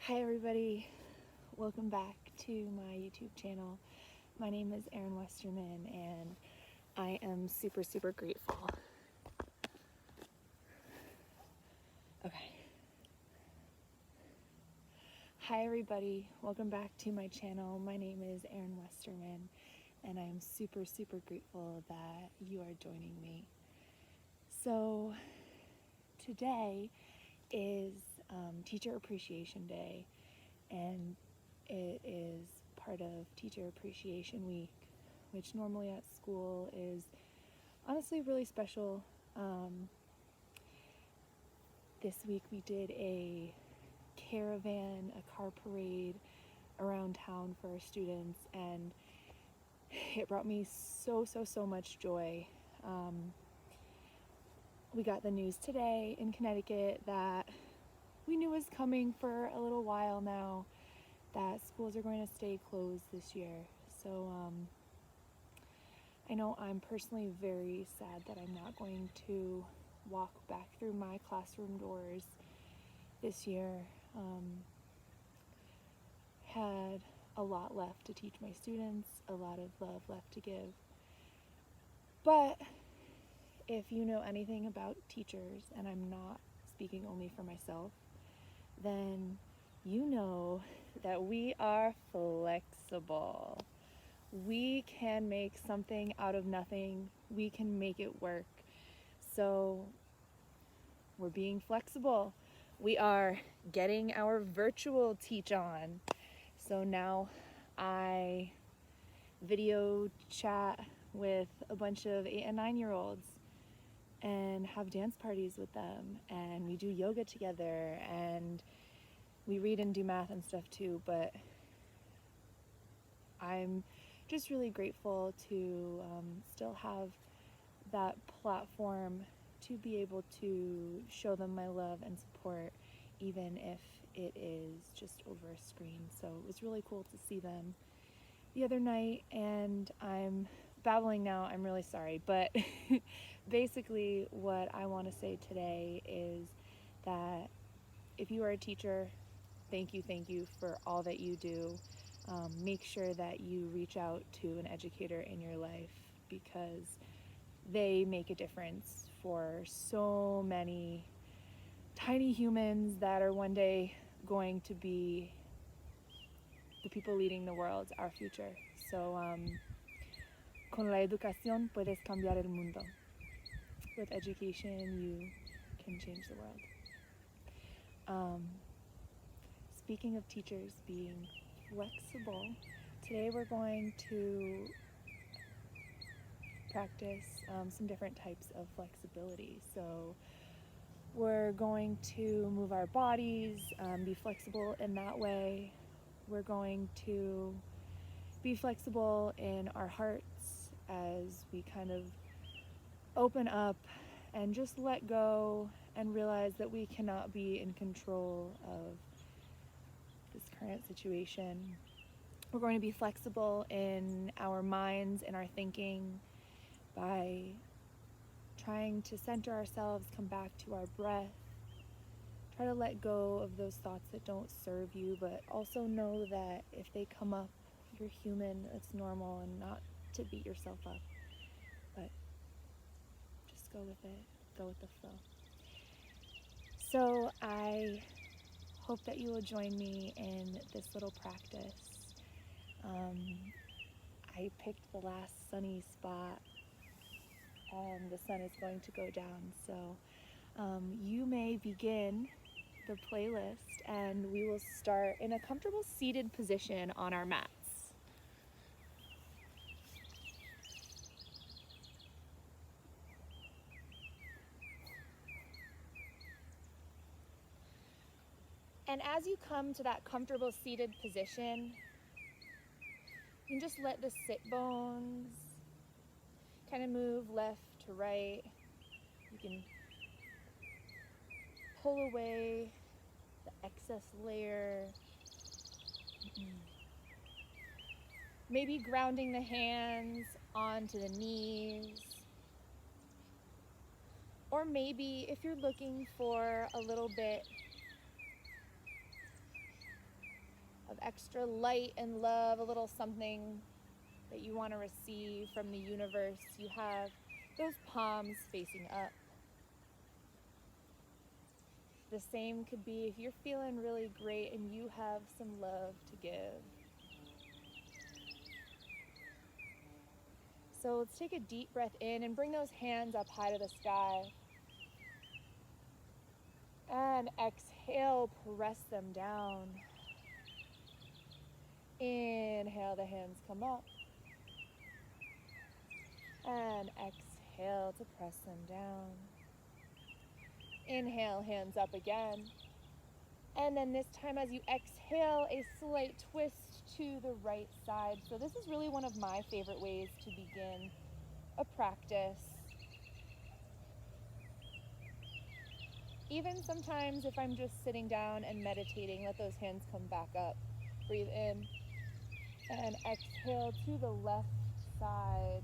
Hi everybody, welcome back to my YouTube channel. My name is Erin Westerman and I am super grateful. Okay. Hi everybody, welcome back to my channel. My name is Erin Westerman and I am super grateful that you are joining me. So today is Teacher Appreciation Day, and it is part of Teacher Appreciation Week, which normally at school is honestly really special. This week we did a caravan, a car parade around town for our students, and it brought me so much joy. We got the news today in Connecticut that we knew was coming for a little while now, that schools are going to stay closed this year. So I know I'm personally very sad that I'm not going to walk back through my classroom doors this year. Had a lot left to teach my students, a lot of love left to give. But if you know anything about teachers, and I'm not speaking only for myself, then you know that we are flexible. We can make something out of nothing. We can make it work. So we're being flexible. We are getting our virtual teach on. So now I video chat with a bunch of 8 and 9-year-olds and have dance parties with them, and we do yoga together, and we read and do math and stuff too. But I'm just really grateful to still have that platform to be able to show them my love and support, even if it is just over a screen. So it was really cool to see them the other night, and I'm babbling now, I'm really sorry, but basically what I want to say today is that if you are a teacher, thank you for all that you do. Make sure that you reach out to an educator in your life, because they make a difference for so many tiny humans that are one day going to be the people leading the world, our future. So con la educación puedes cambiar el mundo. With education, you can change the world. Speaking of teachers being flexible, today we're going to practice some different types of flexibility. So we're going to move our bodies, be flexible in that way. We're going to be flexible in our hearts as we kind of open up and just let go and realize that we cannot be in control of this current situation. We're going to be flexible in our minds and our thinking by trying to center ourselves, come back to our breath, try to let go of those thoughts that don't serve you, but also know that if they come up, you're human, it's normal, and not to beat yourself up, but just go with it, go with the flow. So I hope that you will join me in this little practice. I picked the last sunny spot, and the sun is going to go down, so you may begin the playlist, and we will start in a comfortable seated position on our mats. And as you come to that comfortable seated position, you can just let the sit bones kind of move left to right. You can pull away the excess layer. Maybe grounding the hands onto the knees. Or maybe if you're looking for a little bit of extra light and love, a little something that you want to receive from the universe. You have those palms facing up. The same could be if you're feeling really great and you have some love to give. So let's take a deep breath in and bring those hands up high to the sky. And exhale, press them down. Inhale, the hands come up. And exhale to press them down. Inhale, hands up again. And then this time as you exhale, a slight twist to the right side. So this is really one of my favorite ways to begin a practice. Even sometimes if I'm just sitting down and meditating, let those hands come back up. Breathe in and exhale to the left side.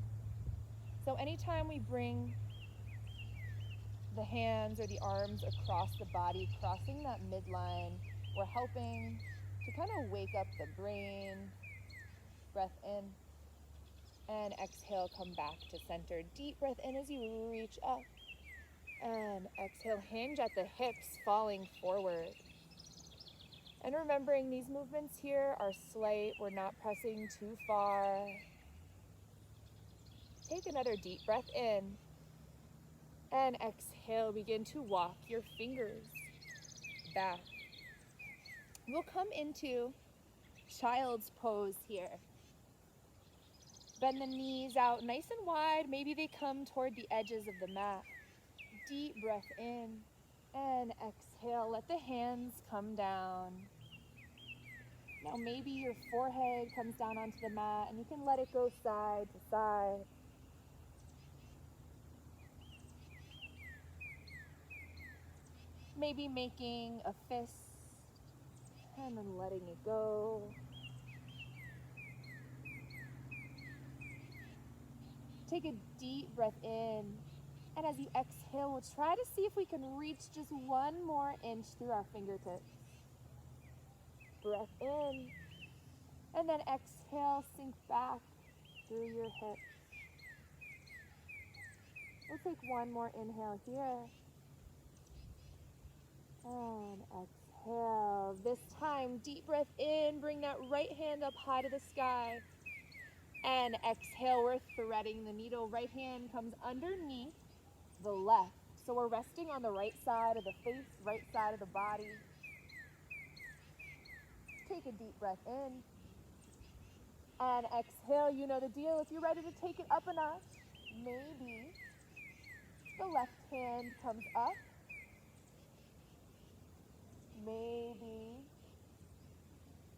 So anytime we bring the hands or the arms across the body, crossing that midline, we're helping to kind of wake up the brain. Breath in and exhale, come back to center. Deep breath in as you reach up and exhale, hinge at the hips, falling forward. And remembering these movements here are slight, we're not pressing too far. Take another deep breath in and exhale, begin to walk your fingers back. We'll come into child's pose here. Bend the knees out nice and wide, maybe they come toward the edges of the mat. Deep breath in and exhale, let the hands come down. Now maybe your forehead comes down onto the mat and you can let it go side to side. Maybe making a fist and then letting it go. Take a deep breath in, and as you exhale, we'll try to see if we can reach just one more inch through our fingertips. Breath in, and then exhale, sink back through your hips. We'll take one more inhale here. And exhale. This time, deep breath in, bring that right hand up high to the sky. And exhale, we're threading the needle. Right hand comes underneath the left. So we're resting on the right side of the face, right side of the body. Take a deep breath in. And exhale, you know the deal. If you're ready to take it up a notch, maybe the left hand comes up. Maybe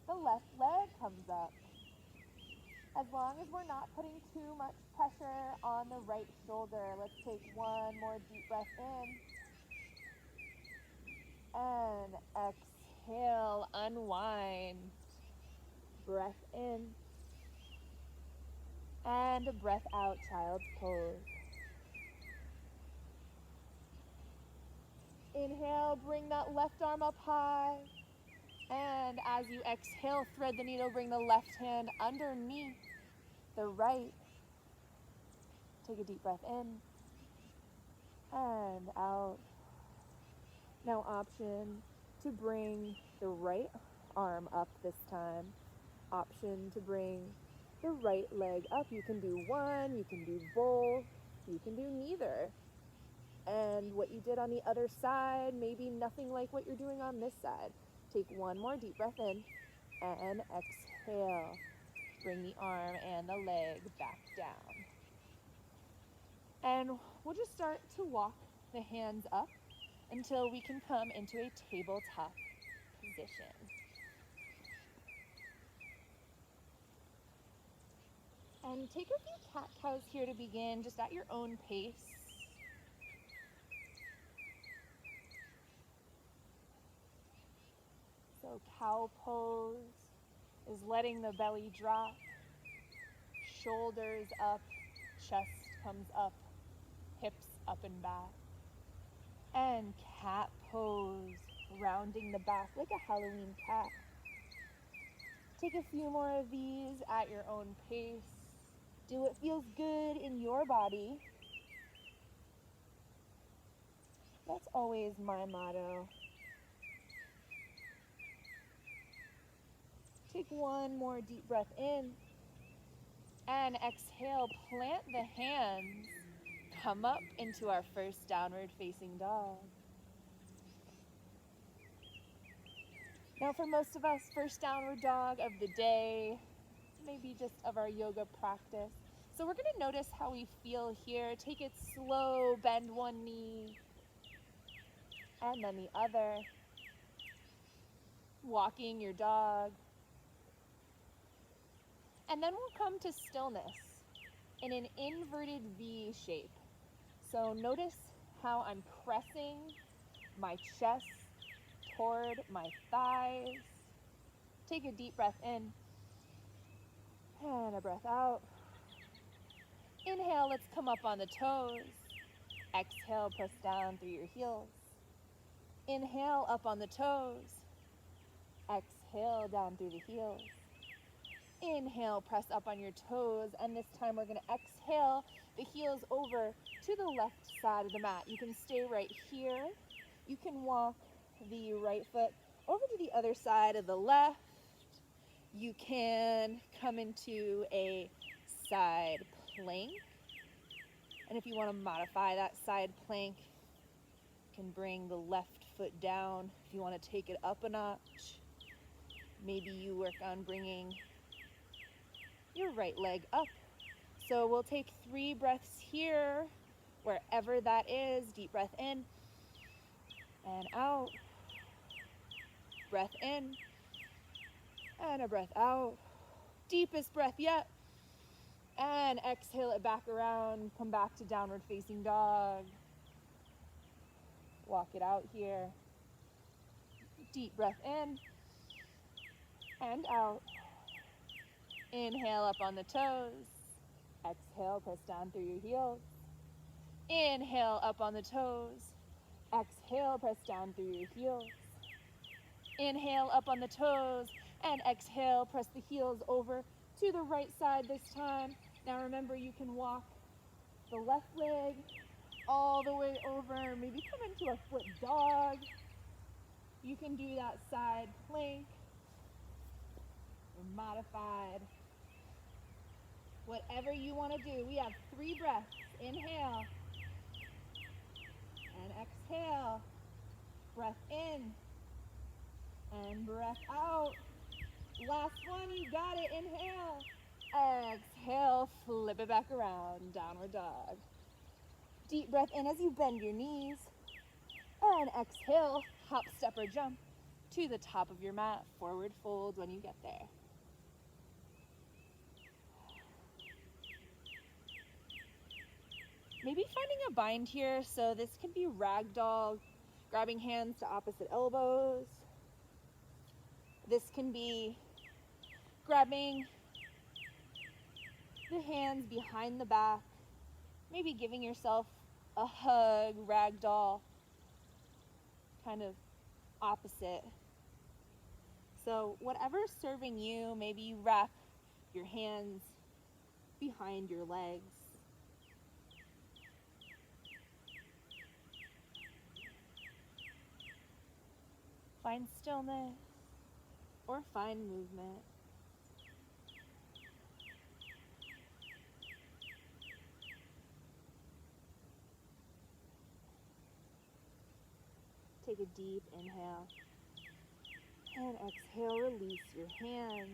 the left leg comes up. As long as we're not putting too much pressure on the right shoulder, let's take one more deep breath in. And exhale, unwind. Breath in. And a breath out, child's pose. Inhale, bring that left arm up high. And as you exhale, thread the needle, bring the left hand underneath the right. Take a deep breath in and out. Now option to bring the right arm up this time. Option to bring the right leg up. You can do one, you can do both, you can do neither. And what you did on the other side, maybe nothing like what you're doing on this side. Take one more deep breath in and exhale. Bring the arm and the leg back down. And we'll just start to walk the hands up until we can come into a tabletop position. And take a few cat-cows here to begin, just at your own pace. So cow pose is letting the belly drop, shoulders up, chest comes up, hips up and back. And cat pose, rounding the back like a Halloween cat. Take a few more of these at your own pace. Do what feels good in your body. That's always my motto. Take one more deep breath in. And exhale, plant the hands. Come up into our first downward facing dog. Now for most of us, first downward dog of the day, maybe just of our yoga practice. So we're gonna notice how we feel here. Take it slow, bend one knee, and then the other. Walking your dog. And then we'll come to stillness in an inverted V shape. So notice how I'm pressing my chest toward my thighs. Take a deep breath in and a breath out. Inhale, let's come up on the toes. Exhale, press down through your heels. Inhale, up on the toes. Exhale, down through the heels. Inhale, press up on your toes, and this time we're going to exhale the heels over to the left side of the mat. You can stay right here. You can walk the right foot over to the other side of the left. You can come into a side plank. And if you want to modify that side plank, you can bring the left foot down. If you want to take it up a notch, maybe you work on bringing your right leg up. So we'll take 3 breaths here, wherever that is. Deep breath in and out. Breath in and a breath out. Deepest breath yet. And exhale it back around. Come back to downward facing dog. Walk it out here. Deep breath in and out. Inhale up on the toes. Exhale, press down through your heels. Inhale up on the toes. Exhale, press down through your heels. Inhale up on the toes and exhale, press the heels over to the right side this time. Now remember, you can walk the left leg all the way over, maybe come into a foot dog. You can do that side plank or modified. Whatever you want to do. We have 3 breaths. Inhale and exhale. Breath in and breath out. Last one, you got it. Inhale. Exhale, flip it back around. Downward dog. Deep breath in as you bend your knees. And exhale, hop, step, or jump to the top of your mat. Forward fold when you get there. Maybe finding a bind here, so this can be ragdoll, grabbing hands to opposite elbows. This can be grabbing the hands behind the back, maybe giving yourself a hug, ragdoll, kind of opposite. So whatever's serving you, maybe you wrap your hands behind your legs. Find stillness or find movement. Take a deep inhale and exhale, release your hands.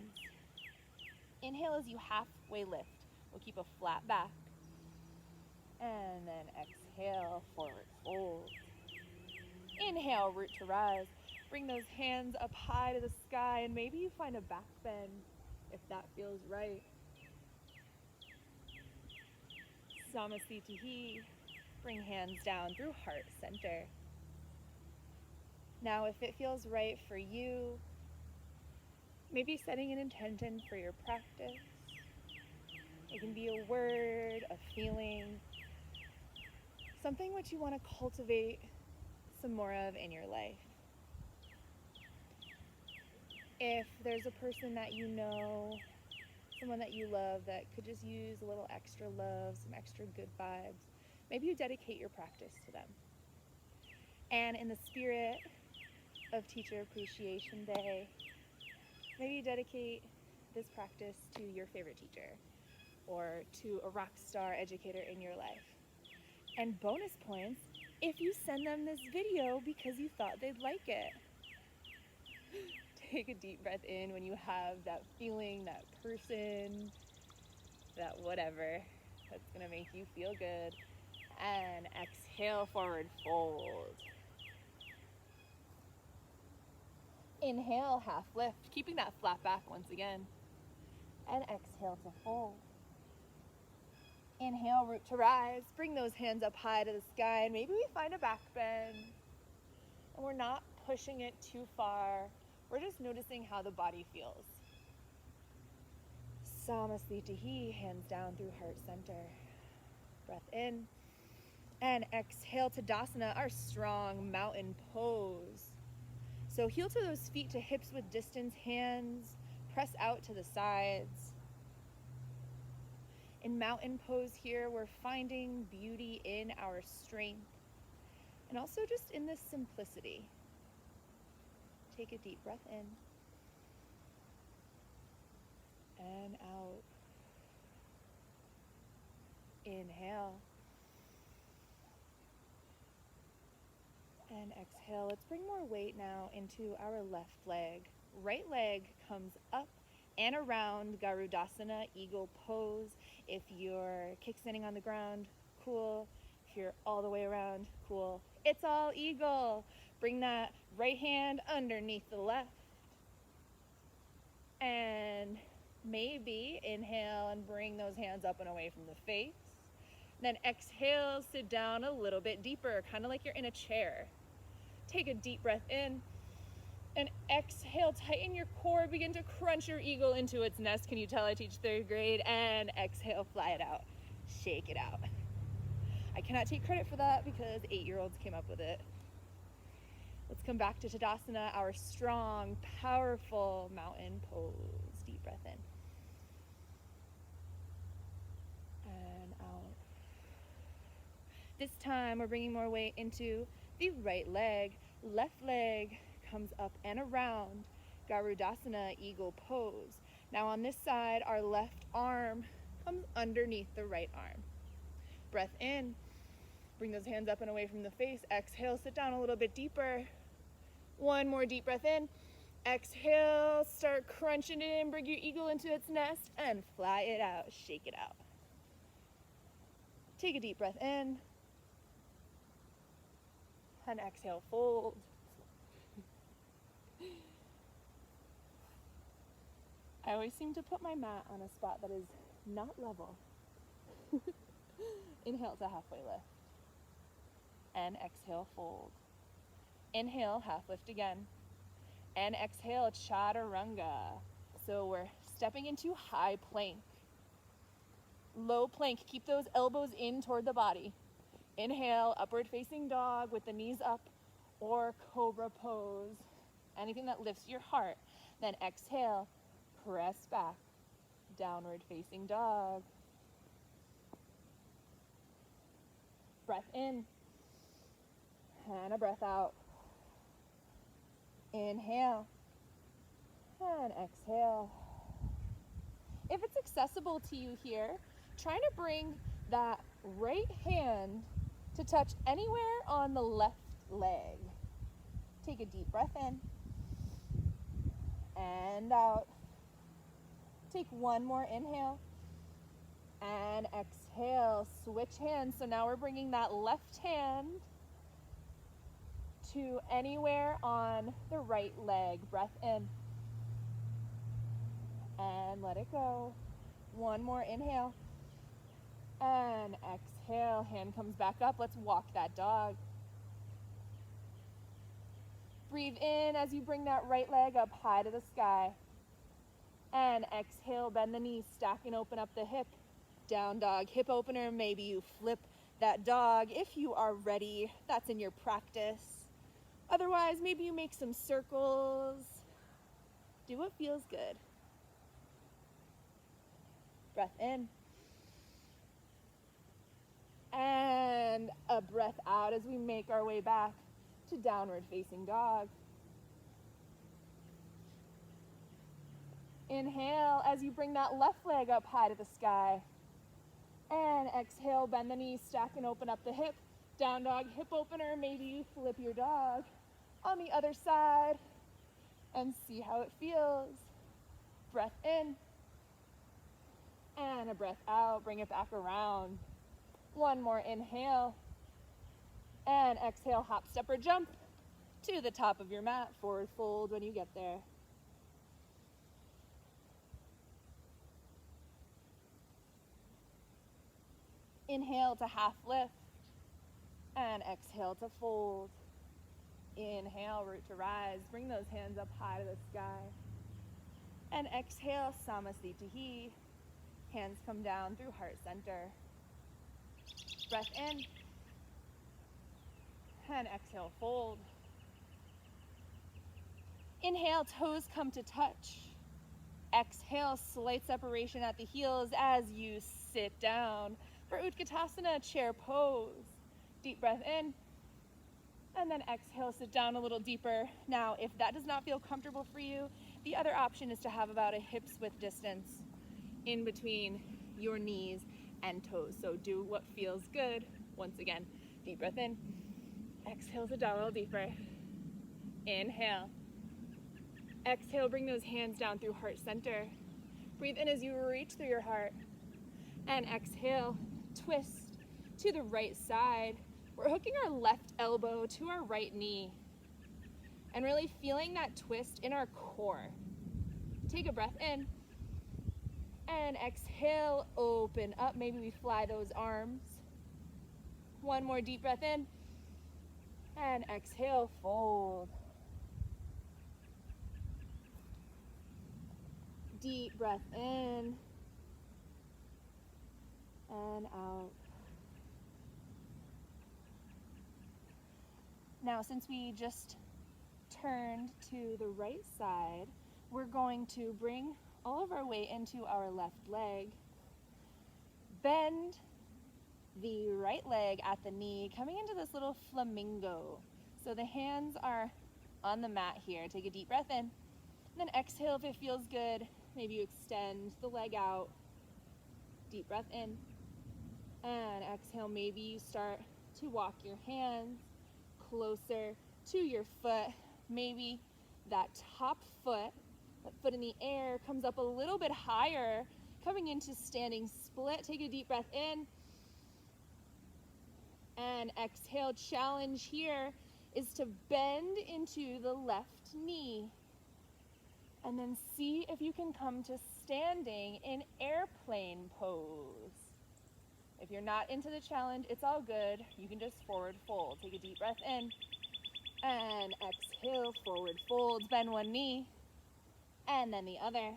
Inhale as you halfway lift. We'll keep a flat back. And then exhale, forward fold. Inhale, root to rise. Bring those hands up high to the sky, and maybe you find a back bend if that feels right. Samasthiti. Bring hands down through heart center. Now, if it feels right for you, maybe setting an intention for your practice. It can be a word, a feeling, something which you want to cultivate some more of in your life. If there's a person that you know, someone that you love that could just use a little extra love, some extra good vibes, maybe you dedicate your practice to them. And in the spirit of Teacher Appreciation Day, maybe you dedicate this practice to your favorite teacher or to a rock star educator in your life. And bonus points if you send them this video because you thought they'd like it. Take a deep breath in when you have that feeling, that person, that whatever that's gonna make you feel good. And exhale, forward fold. Inhale, half lift, keeping that flat back once again. And exhale to fold. Inhale, root to rise. Bring those hands up high to the sky, and maybe we find a back bend. And we're not pushing it too far. We're just noticing how the body feels. Samasthitihi, hands down through heart center. Breath in. And exhale to Tadasana, our strong mountain pose. So heel to those feet to hips with distance, hands press out to the sides. In mountain pose here, we're finding beauty in our strength and also just in this simplicity. Take a deep breath in and out. Inhale and exhale. Let's bring more weight now into our left leg. Right leg comes up and around, Garudasana, eagle pose. If you're kickstanding on the ground, cool. If you're all the way around, cool. It's all eagle. Bring that right hand underneath the left. And maybe inhale and bring those hands up and away from the face. Then exhale, sit down a little bit deeper, kind of like you're in a chair. Take a deep breath in. And exhale, tighten your core, begin to crunch your eagle into its nest. Can you tell I teach third grade? And exhale, fly it out, shake it out. I cannot take credit for that because 8-year-olds came up with it. Let's come back to Tadasana, our strong, powerful mountain pose. Deep breath in. And out. This time we're bringing more weight into the right leg. Left leg comes up and around, Garudasana, eagle pose. Now on this side, our left arm comes underneath the right arm. Breath in, bring those hands up and away from the face. Exhale, sit down a little bit deeper. One more deep breath in. Exhale, start crunching it in, bring your eagle into its nest and fly it out, shake it out. Take a deep breath in. And exhale, fold. I always seem to put my mat on a spot that is not level. Inhale to halfway lift. And exhale, fold. Inhale, half lift again. And exhale, chaturanga. So we're stepping into high plank. Low plank, keep those elbows in toward the body. Inhale, upward facing dog with the knees up, or cobra pose. Anything that lifts your heart. Then exhale, press back, downward facing dog. Breath in, and a breath out. Inhale, and exhale. If it's accessible to you here, try to bring that right hand to touch anywhere on the left leg. Take a deep breath in, and out. Take one more inhale and exhale. Switch hands. So now we're bringing that left hand to anywhere on the right leg. Breath in and let it go. One more inhale and exhale. Hand comes back up. Let's walk that dog. Breathe in as you bring that right leg up high to the sky. And exhale, bend the knees, stack and open up the hip. Down dog, hip opener. Maybe you flip that dog if you are ready. That's in your practice. Otherwise, maybe you make some circles. Do what feels good. Breath in. And a breath out as we make our way back to downward facing dog. Inhale as you bring that left leg up high to the sky. And exhale, bend the knees, stack and open up the hip. Down dog, hip opener, maybe you flip your dog on the other side and see how it feels. Breath in and a breath out, bring it back around. One more inhale and exhale, hop, step, or jump to the top of your mat, forward fold when you get there. Inhale to half lift and exhale to fold. Inhale, root to rise. Bring those hands up high to the sky. And exhale, Samasthiti. Hands come down through heart center. Breath in. And exhale, fold. Inhale, toes come to touch. Exhale, slight separation at the heels as you sit down for Utkatasana, chair pose. Deep breath in. And then exhale, sit down a little deeper. Now, if that does not feel comfortable for you, the other option is to have about a hips width distance in between your knees and toes. So do what feels good. Once again, deep breath in. Exhale, sit down a little deeper. Inhale. Exhale, bring those hands down through heart center. Breathe in as you reach through your heart. And exhale, twist to the right side. We're hooking our left elbow to our right knee and really feeling that twist in our core. Take a breath in and exhale, open up. Maybe we fly those arms. One more deep breath in and exhale, fold. Deep breath in and out. Now, since we just turned to the right side, we're going to bring all of our weight into our left leg. Bend the right leg at the knee, coming into this little flamingo. So the hands are on the mat here. Take a deep breath in. And then exhale if it feels good. Maybe you extend the leg out. Deep breath in. And exhale, maybe you start to walk your hands closer to your foot. Maybe that top foot, that foot in the air, comes up a little bit higher, coming into standing split. Take a deep breath in. And exhale, challenge here is to bend into the left knee. And then see if you can come to standing in airplane pose. If you're not into the challenge, it's all good. You can just forward fold. Take a deep breath in. And exhale, forward folds. Bend one knee. And then the other.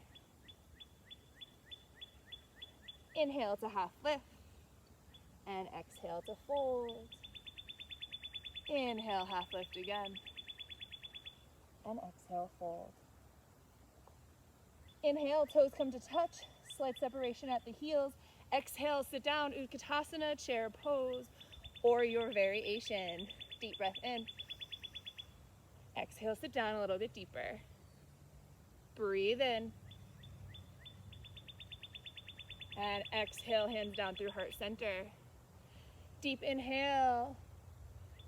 Inhale to half lift. And exhale to fold. Inhale, half lift again. And exhale, fold. Inhale, toes come to touch. Slight separation at the heels. Exhale, sit down, Utkatasana, chair pose, or your variation. Deep breath in. Exhale, sit down a little bit deeper. Breathe in. And exhale, hands down through heart center. Deep inhale.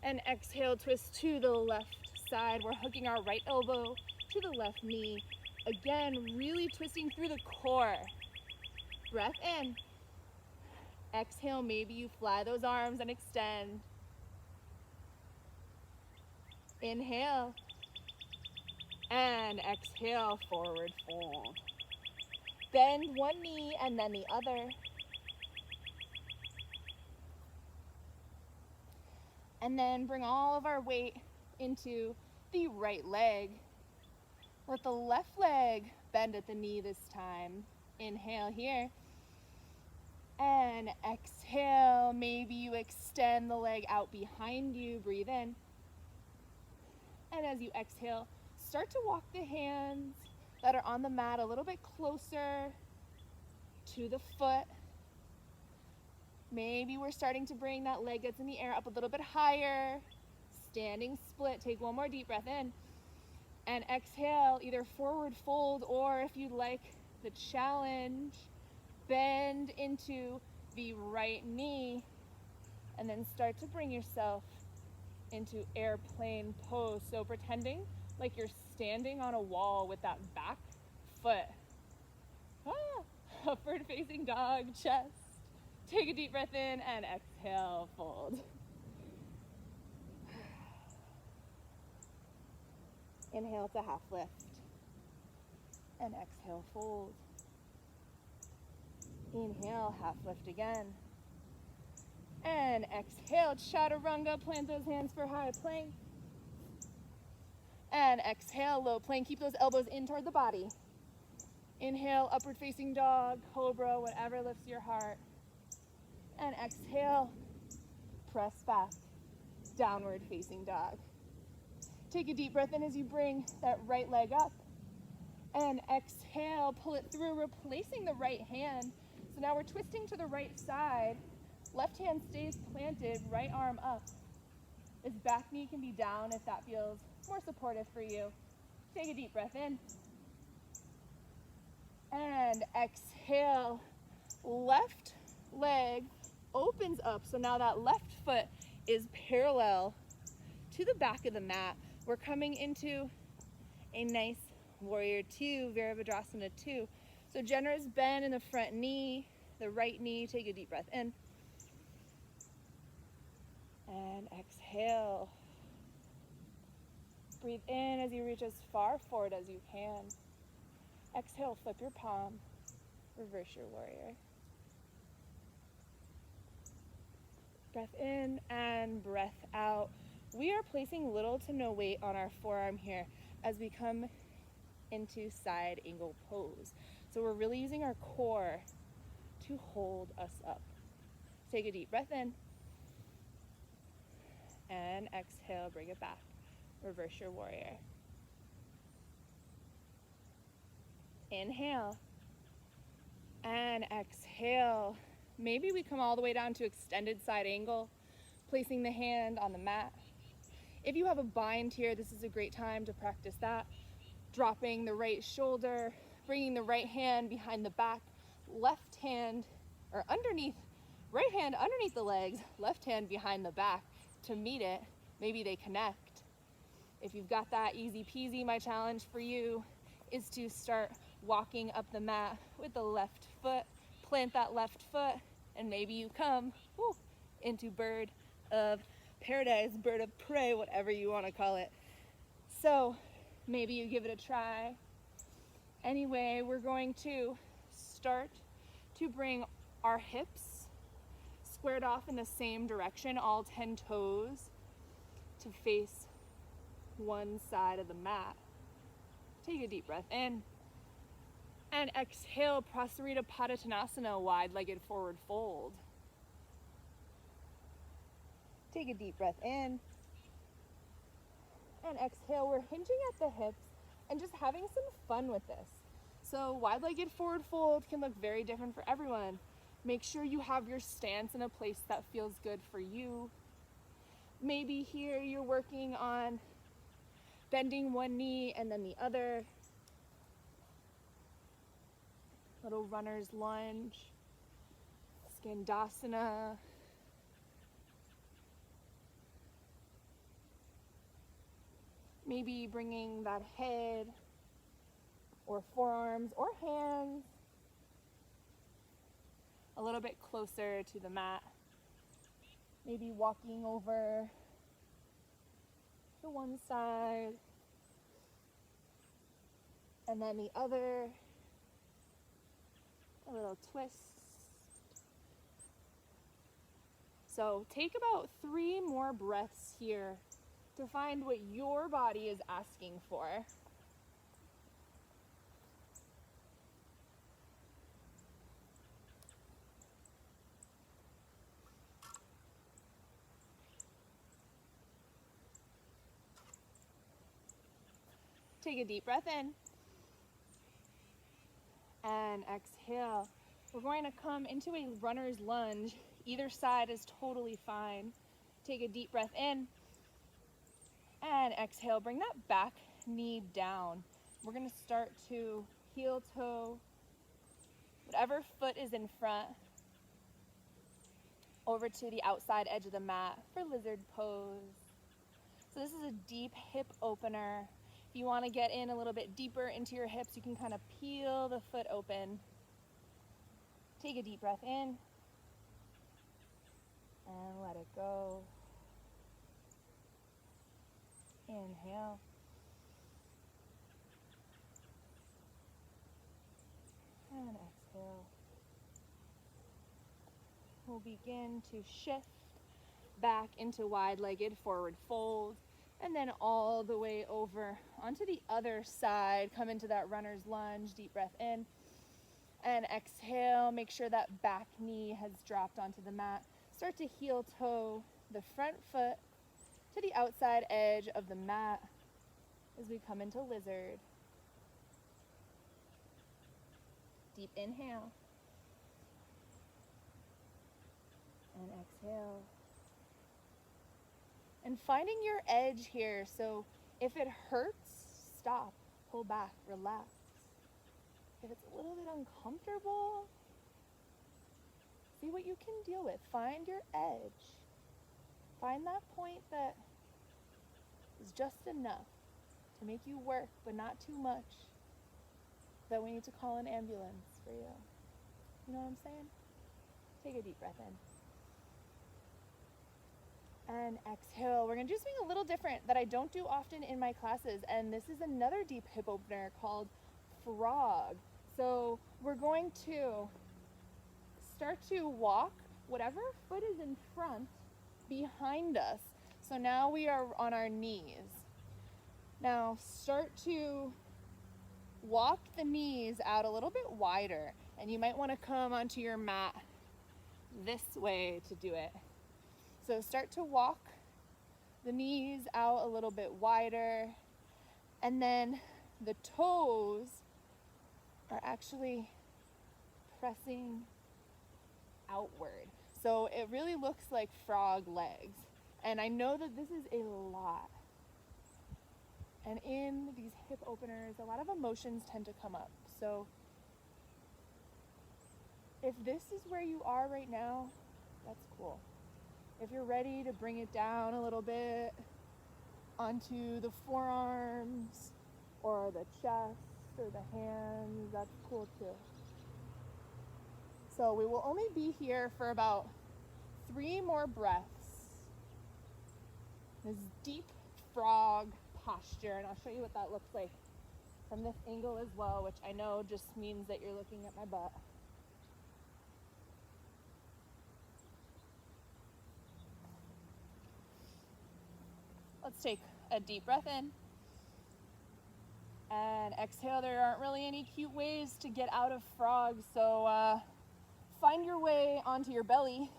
And exhale, twist to the left side. We're hooking our right elbow to the left knee. Again, really twisting through the core. Breath in. Exhale, maybe you fly those arms and extend. Inhale. And exhale, forward fold. Bend one knee and then the other. And then bring all of our weight into the right leg. Let the left leg bend at the knee this time. Inhale here. And exhale, maybe you extend the leg out behind you. Breathe in. And as you exhale, start to walk the hands that are on the mat a little bit closer to the foot. Maybe we're starting to bring that leg that's in the air up a little bit higher. Standing split. Take one more deep breath in. And exhale, either forward fold, or if you'd like the challenge, bend into the right knee and then start to bring yourself into airplane pose. So pretending like you're standing on a wall with that back foot. Upward facing dog, chest. Take a deep breath in and exhale, fold. Inhale to half lift and exhale, fold. Inhale, half lift again. And exhale, chaturanga, plant those hands for high plank. And exhale, low plank, keep those elbows in toward the body. Inhale, upward facing dog, cobra, whatever lifts your heart. And exhale, press back, downward facing dog. Take a deep breath in as you bring that right leg up. And exhale, pull it through, replacing the right hand. So now we're twisting to the right side. Left hand stays planted, right arm up. This back knee can be down if that feels more supportive for you. Take a deep breath in. And exhale, left leg opens up. So now that left foot is parallel to the back of the mat. We're coming into a nice warrior two, Virabhadrasana 2. So generous bend in the front knee, the right knee. Take a deep breath in. And exhale. Breathe in as you reach as far forward as you can. Exhale, flip your palm. Reverse your warrior. Breath in and breath out. We are placing little to no weight on our forearm here as we come into side angle pose. So we're really using our core to hold us up. Take a deep breath in. And exhale, bring it back. Reverse your warrior. Inhale. And exhale. Maybe we come all the way down to extended side angle, placing the hand on the mat. If you have a bind here, this is a great time to practice that. Dropping the right shoulder, bringing the right hand behind the back, left hand, or underneath, right hand underneath the legs, left hand behind the back to meet it. Maybe they connect. If you've got that, easy peasy. My challenge for you is to start walking up the mat with the left foot, plant that left foot, and maybe you come into bird of paradise, bird of prey, whatever you want to call it. So maybe you give it a try. Anyway, we're going to start to bring our hips squared off in the same direction, all 10 toes to face one side of the mat. Take a deep breath in. And exhale, Prasarita Padottanasana, wide-legged forward fold. Take a deep breath in. And exhale, we're hinging at the hips and just having some fun with this. So wide-legged forward fold can look very different for everyone. Make sure you have your stance in a place that feels good for you. Maybe here you're working on bending one knee and then the other. Little runner's lunge, Skandasana. Maybe bringing that head or forearms or hands a little bit closer to the mat. Maybe walking over to one side and then the other. A little twist. So take about 3 more breaths here to find what your body is asking for. Take a deep breath in. And exhale. We're going to come into a runner's lunge. Either side is totally fine. Take a deep breath in and exhale. Bring that back knee down. We're going to start to heel toe whatever foot is in front over to the outside edge of the mat for lizard pose. So this is a deep hip opener. If you want to get in a little bit deeper into your hips, you can kind of peel the foot open. Take a deep breath in and let it go. Inhale. And exhale. We'll begin to shift back into wide-legged forward fold, and then all the way over onto the other side. Come into that runner's lunge. Deep breath in and exhale. Make sure that back knee has dropped onto the mat. Start to heel toe the front foot to the outside edge of the mat as we come into lizard. Deep inhale and exhale. And finding your edge here. So if it hurts, stop, pull back, relax. If it's a little bit uncomfortable, see what you can deal with. Find your edge. Find that point that is just enough to make you work, but not too much that we need to call an ambulance for you. You know what I'm saying? Take a deep breath in. And exhale. We're going to do something a little different that I don't do often in my classes, and this is another deep hip opener called frog. So we're going to start to walk whatever foot is in front behind us. So now we are on our knees. Now start to walk the knees out a little bit wider, and you might want to come onto your mat this way to do it. So start to walk the knees out a little bit wider, and then the toes are actually pressing outward. So it really looks like frog legs. And I know that this is a lot. And in these hip openers, a lot of emotions tend to come up. So if this is where you are right now, that's cool. If you're ready to bring it down a little bit onto the forearms or the chest or the hands, that's cool too. So we will only be here for about 3 more breaths. This deep frog posture, and I'll show you what that looks like from this angle as well, which I know just means that you're looking at my butt. Let's take a deep breath in and exhale. There aren't really any cute ways to get out of frog, so find your way onto your belly.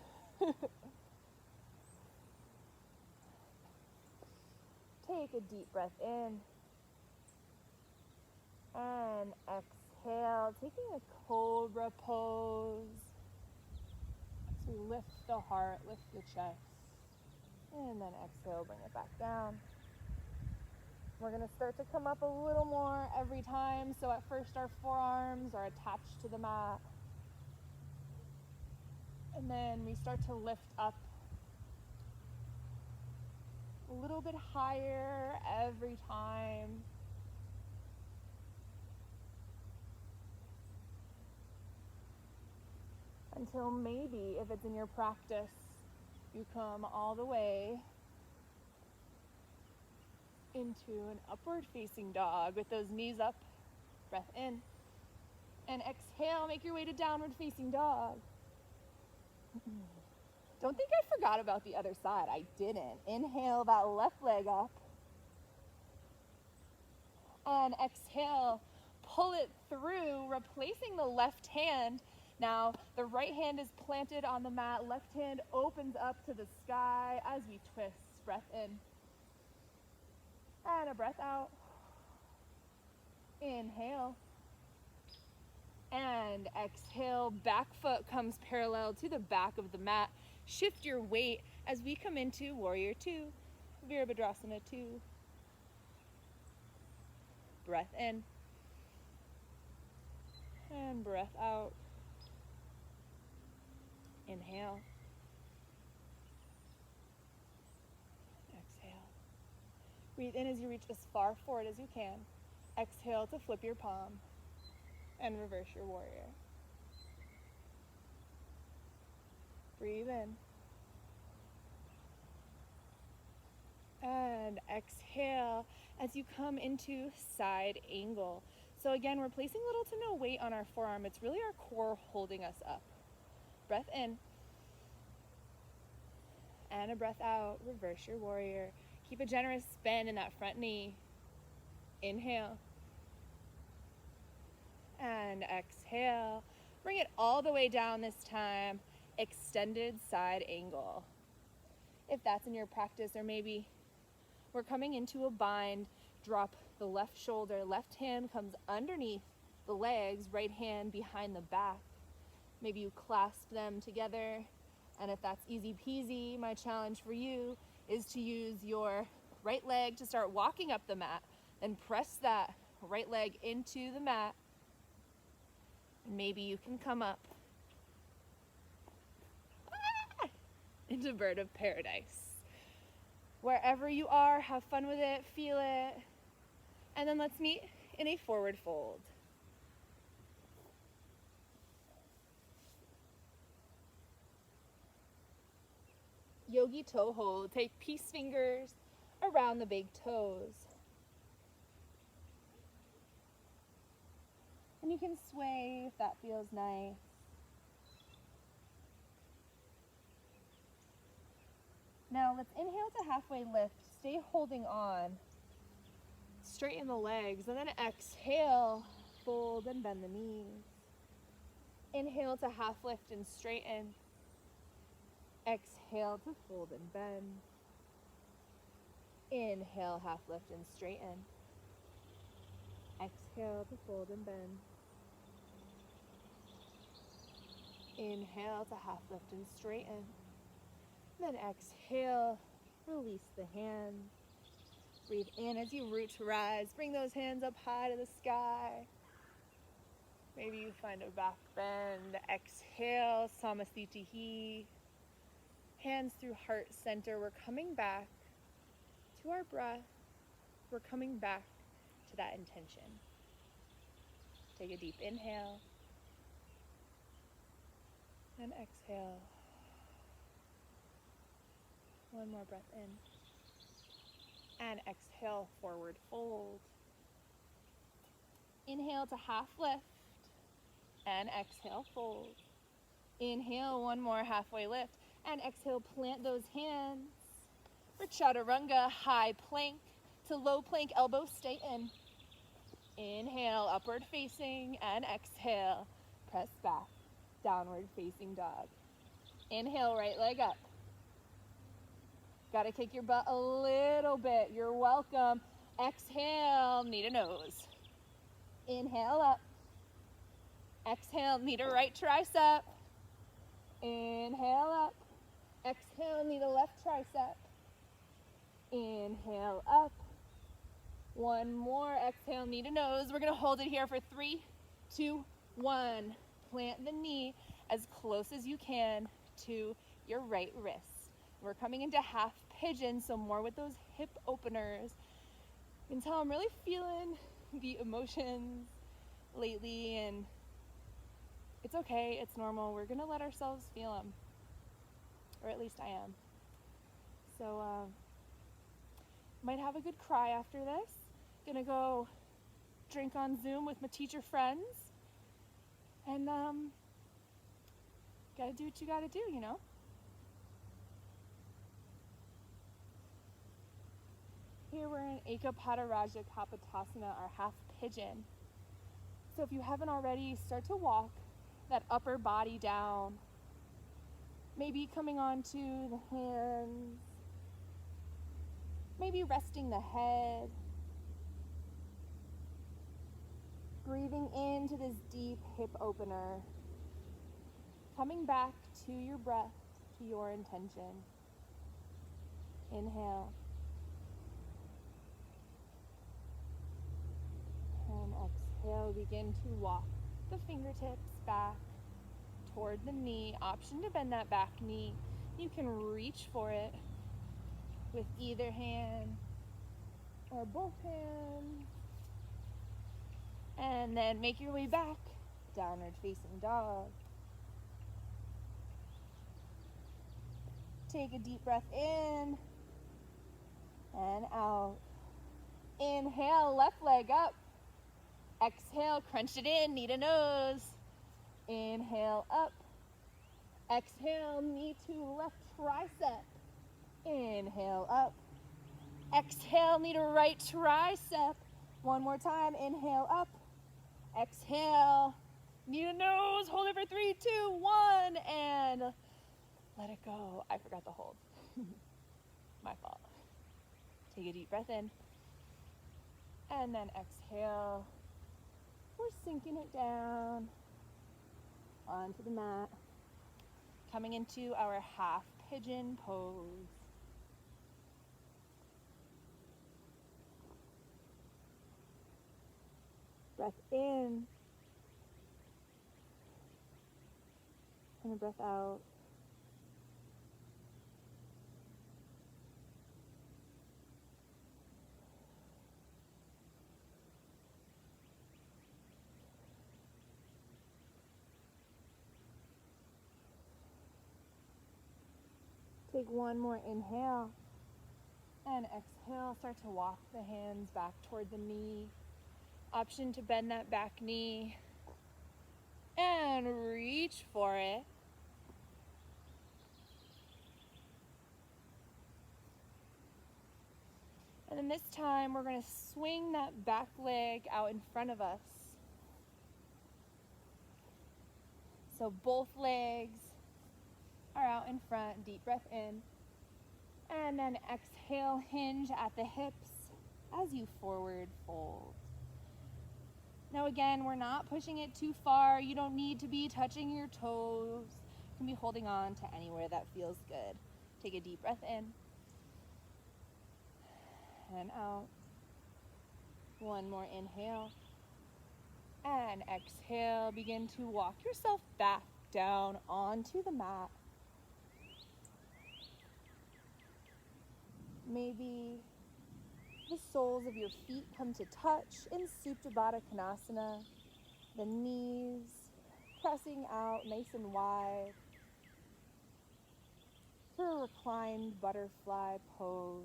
Take a deep breath in and exhale, taking a cobra pose. So we lift the heart, lift the chest. And then exhale, bring it back down. We're going to start to come up a little more every time. So at first our forearms are attached to the mat. And then we start to lift up a little bit higher every time. Until maybe, if it's in your practice, you come all the way into an upward facing dog with those knees up. Breath in. And exhale, make your way to downward facing dog. Don't think I forgot about the other side. I didn't. Inhale that left leg up. And exhale, pull it through, replacing the left hand. Now, the right hand is planted on the mat. Left hand opens up to the sky as we twist. Breath in. And a breath out. Inhale. And exhale, back foot comes parallel to the back of the mat. Shift your weight as we come into Warrior Two, Virabhadrasana 2. Breath in and breath out. Inhale. Exhale. Breathe in as you reach as far forward as you can. Exhale to flip your palm and reverse your warrior. Breathe in. And exhale as you come into side angle. So again, we're placing little to no weight on our forearm. It's really our core holding us up. Breath in. And a breath out. Reverse your warrior. Keep a generous bend in that front knee. Inhale. And exhale. Bring it all the way down this time. Extended side angle. If that's in your practice, or maybe we're coming into a bind, drop the left shoulder, left hand comes underneath the legs, right hand behind the back. Maybe you clasp them together, and if that's easy peasy, my challenge for you is to use your right leg to start walking up the mat, and press that right leg into the mat, and maybe you can come up into bird of paradise. Wherever you are, have fun with it, feel it. And then let's meet in a forward fold. Yogi toe hold. Take peace fingers around the big toes. And you can sway if that feels nice. Now let's inhale to halfway lift. Stay holding on. Straighten the legs, and then exhale, fold and bend the knees. Inhale to half lift and straighten. Exhale to fold and bend. Inhale, half lift and straighten. Exhale to fold and bend. Inhale to half lift and straighten. Then exhale, release the hands. Breathe in as you root to rise. Bring those hands up high to the sky. Maybe you find a back bend. Exhale, Samasthiti. Hands through heart center. We're coming back to our breath. We're coming back to that intention. Take a deep inhale. And exhale. One more breath in. And exhale, forward fold. Inhale to half lift. And exhale, fold. Inhale, one more halfway lift. And exhale, plant those hands for Chaturanga, high plank to low plank, elbows stay in. Inhale, upward facing, and exhale, press back, downward facing dog. Inhale, right leg up. Gotta kick your butt a little bit. You're welcome. Exhale, knee to nose. Inhale up. Exhale, knee to right tricep. Inhale up. Exhale, knee to left tricep. Inhale up. One more. Exhale, knee to nose. We're gonna hold it here for 3, 2, 1. Plant the knee as close as you can to your right wrist. We're coming into half pigeon, so more with those hip openers. You can tell I'm really feeling the emotions lately, and it's okay, it's normal. We're gonna let ourselves feel them, or at least I am. So might have a good cry after this. Gonna go drink on Zoom with my teacher friends, and gotta do what you gotta do, you know? Here we're in Ekapadaraja Kapotasana, our half pigeon. So if you haven't already, start to walk that upper body down. Maybe coming onto the hands. Maybe resting the head. Breathing into this deep hip opener. Coming back to your breath, to your intention. Inhale. And exhale, begin to walk the fingertips back toward the knee. Option to bend that back knee. You can reach for it with either hand or both hands. And then make your way back, downward facing dog. Take a deep breath in and out. Inhale, left leg up. Exhale, crunch it in, knee to nose. Inhale, up. Exhale, knee to left tricep. Inhale, up. Exhale, knee to right tricep. One more time, inhale, up. Exhale, knee to nose, hold it for 3, 2, 1, and let it go. I forgot to hold. My fault. Take a deep breath in. And then exhale. We're sinking it down onto the mat. Coming into our half pigeon pose. Breath in. And a breath out. Take one more inhale and exhale. Start to walk the hands back toward the knee. Option to bend that back knee and reach for it. And then this time we're going to swing that back leg out in front of us. So both legs are out in front. Deep breath in. And then exhale, hinge at the hips as you forward fold. Now again, we're not pushing it too far. You don't need to be touching your toes. You can be holding on to anywhere that feels good. Take a deep breath in. And out. One more inhale. And exhale, begin to walk yourself back down onto the mat. Maybe the soles of your feet come to touch in Supta Baddha Konasana. The knees pressing out nice and wide for a reclined butterfly pose.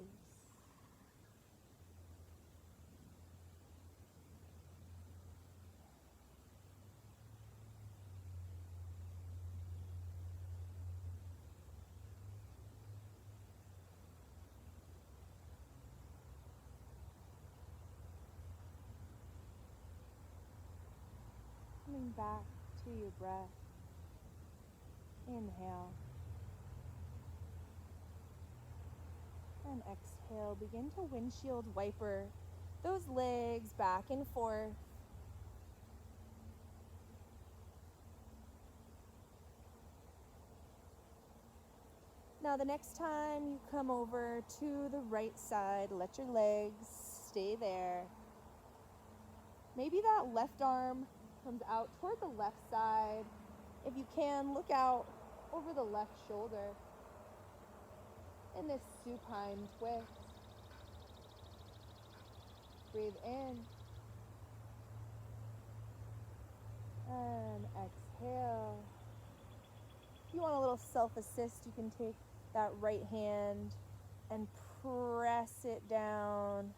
Coming back to your breath. Inhale. And exhale. Begin to windshield wiper those legs back and forth. Now the next time you come over to the right side, let your legs stay there. Maybe that left arm comes out toward the left side. If you can, look out over the left shoulder in this supine twist. Breathe in and exhale. If you want a little self-assist, you can take that right hand and press it down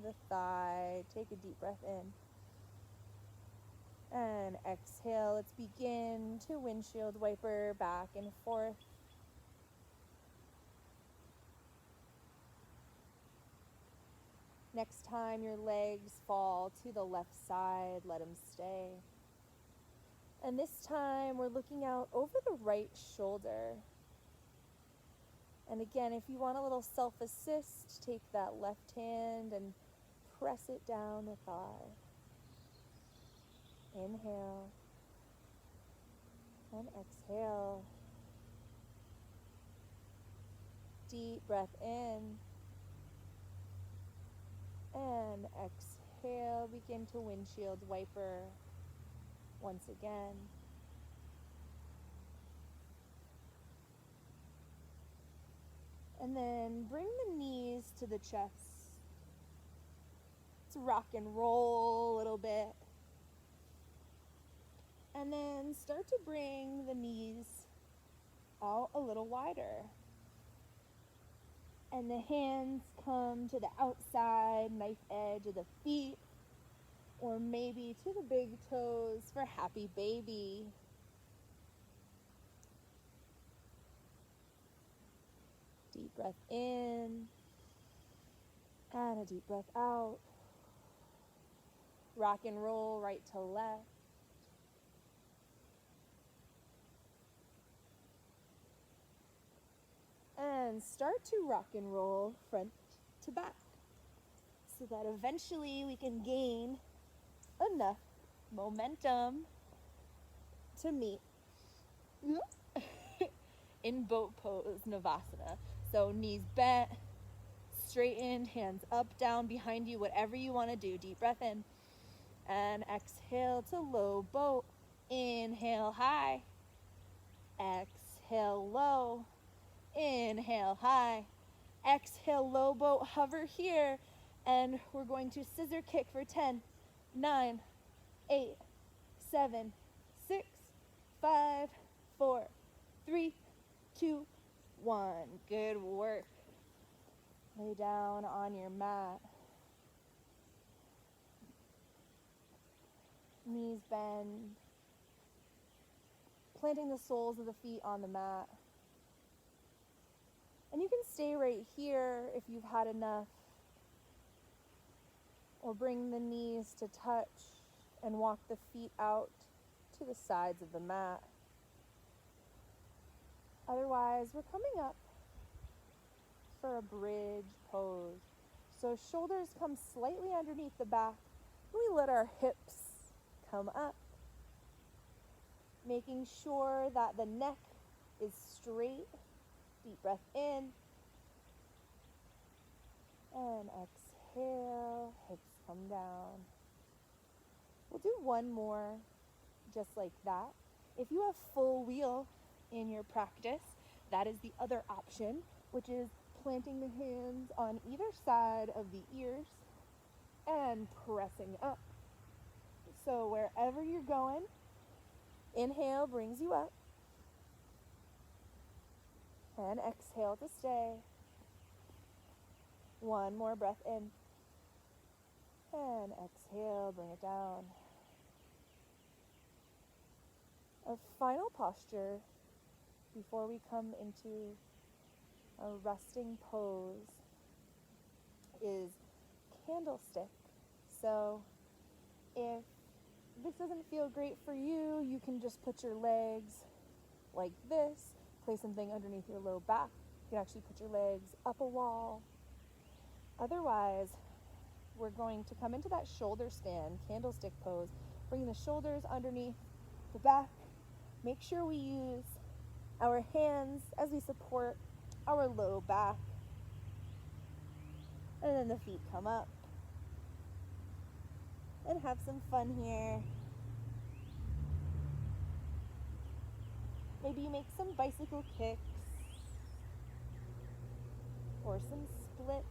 the thigh. Take a deep breath in and exhale. Let's begin to windshield wiper back and forth. Next time your legs fall to the left side, let them stay. And this time we're looking out over the right shoulder. And again, if you want a little self-assist, take that left hand and press it down the thigh. Inhale and exhale. Deep breath in and exhale. Begin to windshield wiper once again. And then bring the knees to the chest. Let's rock and roll a little bit. And then start to bring the knees out a little wider. And the hands come to the outside knife edge of the feet, or maybe to the big toes for happy baby. Deep breath in and a deep breath out. Rock and roll right to left. And start to rock and roll front to back so that eventually we can gain enough momentum to meet in boat pose Navasana. So knees bent, straightened, hands up, down, behind you, whatever you want to do. Deep breath in and exhale to low boat. Inhale high, exhale low, inhale high, exhale low boat. Hover here and we're going to scissor kick for 10, 9, 8, 7, 6, 5, 4, 3, 2, 1. Good work. Lay down on your mat. Knees bend. Planting the soles of the feet on the mat. And you can stay right here if you've had enough. Or bring the knees to touch and walk the feet out to the sides of the mat. Otherwise, we're coming up for a bridge pose. So shoulders come slightly underneath the back. We let our hips come up, making sure that the neck is straight. Deep breath in and exhale, hips come down. We'll do one more just like that. If you have full wheel in your practice, that is the other option, which is planting the hands on either side of the ears and pressing up. So wherever you're going, inhale brings you up and exhale to stay. One more breath in and exhale, bring it down. A final posture before we come into a resting pose is candlestick. So if this doesn't feel great for you, you can just put your legs like this, place something underneath your low back. You can actually put your legs up a wall. Otherwise, we're going to come into that shoulder stand, candlestick pose, bring the shoulders underneath the back. Make sure we use our hands as we support our low back. And then the feet come up. And have some fun here. Maybe you make some bicycle kicks or some splits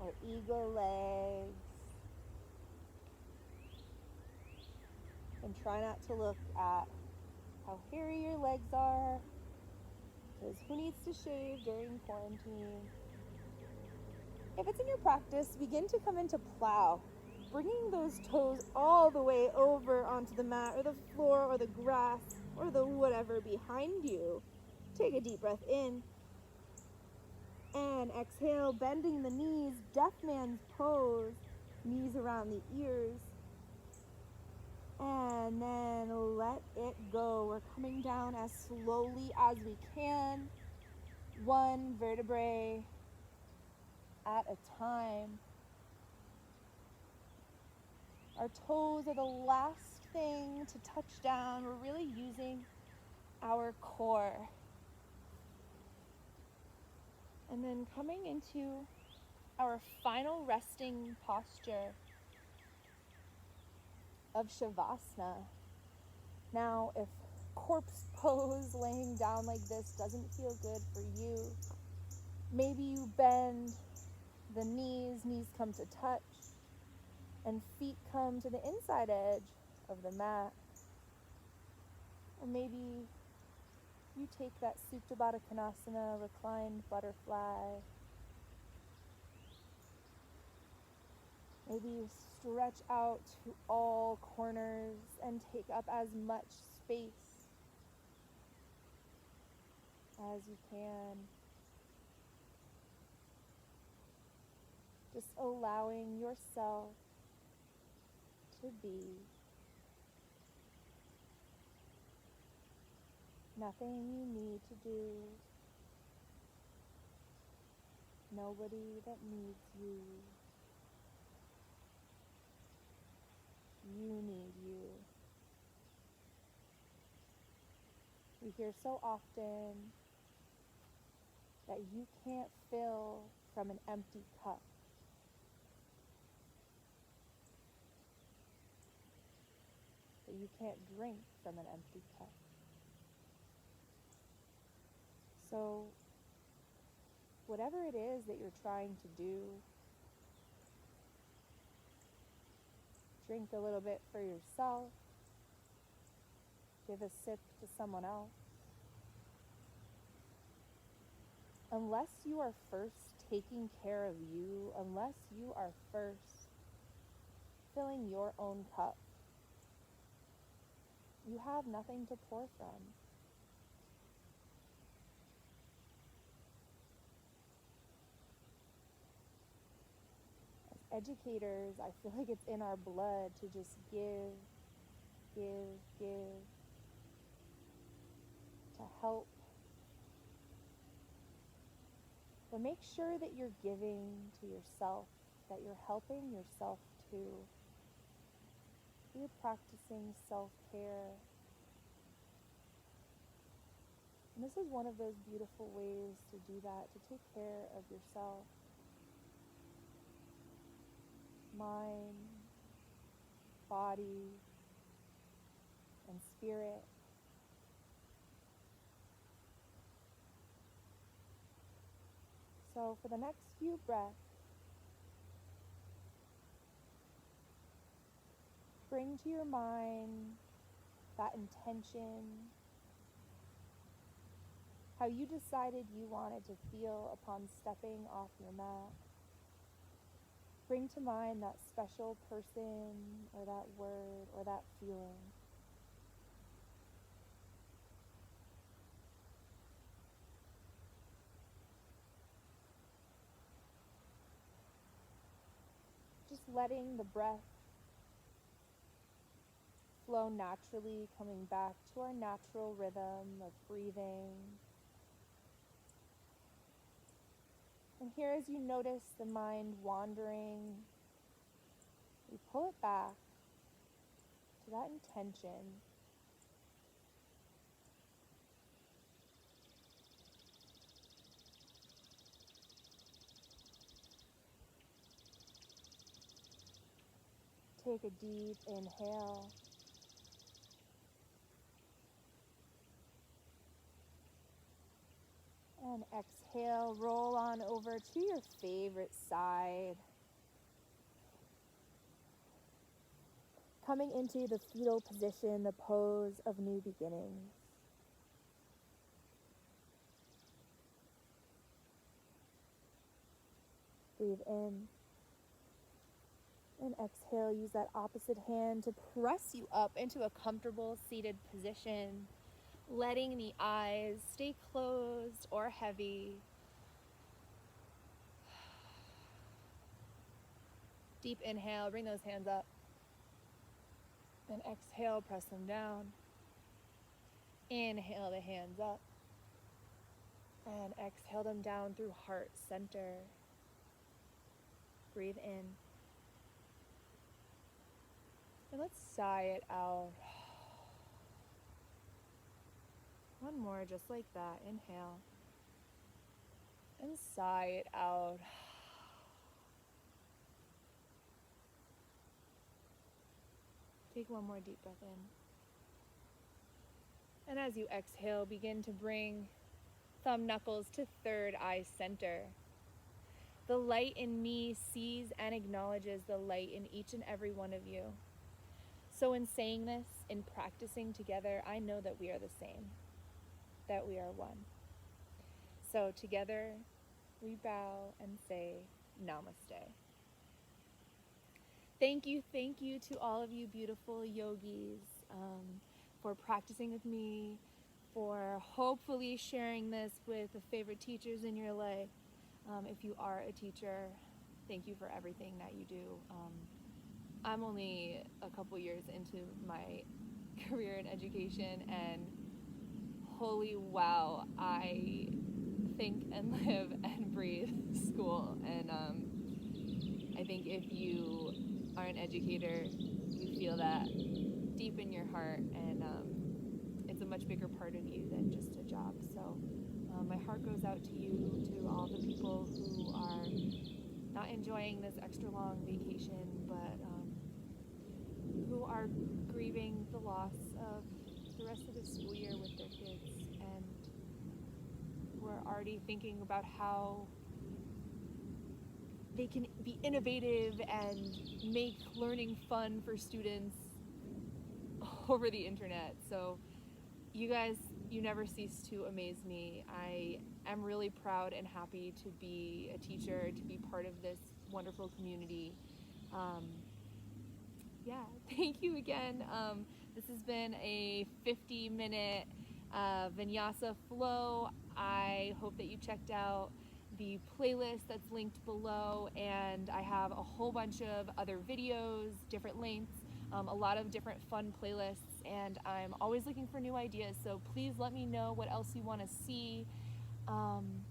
or eagle legs. And try not to look at how hairy your legs are, because who needs to shave during quarantine? If it's in your practice, begin to come into plow, bringing those toes all the way over onto the mat or the floor or the grass or the whatever behind you. Take a deep breath in and exhale, bending the knees, deaf man's pose, knees around the ears. And then let it go. We're coming down as slowly as we can, one vertebrae at a time. Our toes are the last thing to touch down. We're really using our core. And then coming into our final resting posture of Shavasana. Now, if corpse pose laying down like this doesn't feel good for you, maybe you bend the knees come to touch, and feet come to the inside edge of the mat. Or maybe you take that Supta Baddha Konasana, reclined butterfly. Maybe you stretch out to all corners and take up as much space as you can. Just allowing yourself to be. Nothing you need to do. Nobody that needs you. You need you. We hear so often that you can't fill from an empty cup. That you can't drink from an empty cup. So, whatever it is that you're trying to do, drink a little bit for yourself, give a sip to someone else. Unless you are first taking care of you, unless you are first filling your own cup, you have nothing to pour from. As educators, I feel like it's in our blood to just give, to help. But make sure that you're giving to yourself, that you're helping yourself too. You're practicing self-care. And this is one of those beautiful ways to do that, to take care of yourself. Mind, body, and spirit. So for the next few breaths, bring to your mind that intention, how you decided you wanted to feel upon stepping off your mat. Bring to mind that special person or that word or that feeling. Just letting the breath flow naturally, coming back to our natural rhythm of breathing. And here, as you notice the mind wandering, we pull it back to that intention. Take a deep inhale. And exhale, roll on over to your favorite side. Coming into the fetal position, the pose of new beginnings. Breathe in. And exhale, use that opposite hand to press you up into a comfortable seated position, letting the eyes stay closed or heavy. Deep inhale, bring those hands up. Then exhale, press them down. Inhale the hands up. And exhale them down through heart center. Breathe in. And let's sigh it out. One more, just like that. Inhale. And sigh it out. Take one more deep breath in. And as you exhale, begin to bring thumb knuckles to third eye center. The light in me sees and acknowledges the light in each and every one of you. So in saying this, in practicing together, I know that we are the same, that we are one. So together, we bow and say namaste. Thank you to all of you beautiful yogis for practicing with me, for hopefully sharing this with the favorite teachers in your life. If you are a teacher, thank you for everything that you do. I'm only a couple years into my career in education, and holy wow, I think and live and breathe school. And I think if you are an educator, you feel that deep in your heart, and it's a much bigger part of you than just a job. So my heart goes out to you, to all the people who are not enjoying this extra long vacation, but who are grieving the loss of the rest of the school year with their kids, and who are already thinking about how they can be innovative and make learning fun for students over the internet. So you guys, you never cease to amaze me. I am really proud and happy to be a teacher, to be part of this wonderful community. Yeah, thank you again. This has been a 50-minute vinyasa flow. I hope that you checked out the playlist that's linked below, and I have a whole bunch of other videos, different lengths, a lot of different fun playlists, and I'm always looking for new ideas, so please let me know what else you want to see. And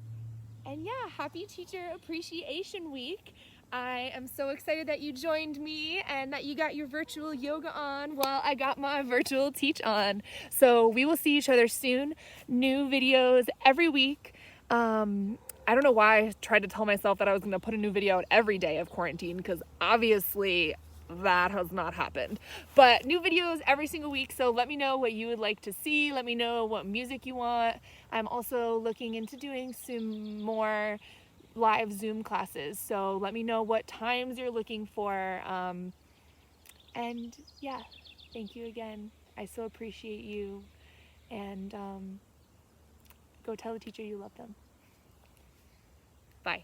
yeah, happy Teacher Appreciation Week. I am so excited that you joined me and that you got your virtual yoga on while I got my virtual teach on. So we will see each other soon. New videos every week. I don't know why I tried to tell myself that I was going to put a new video out every day of quarantine, because obviously that has not happened. But new videos every single week, so let me know what you would like to see. Let me know what music you want. I'm also looking into doing some more live Zoom classes, so let me know what times you're looking for. And yeah, thank you again. I so appreciate you, and go tell the teacher you love them. Bye.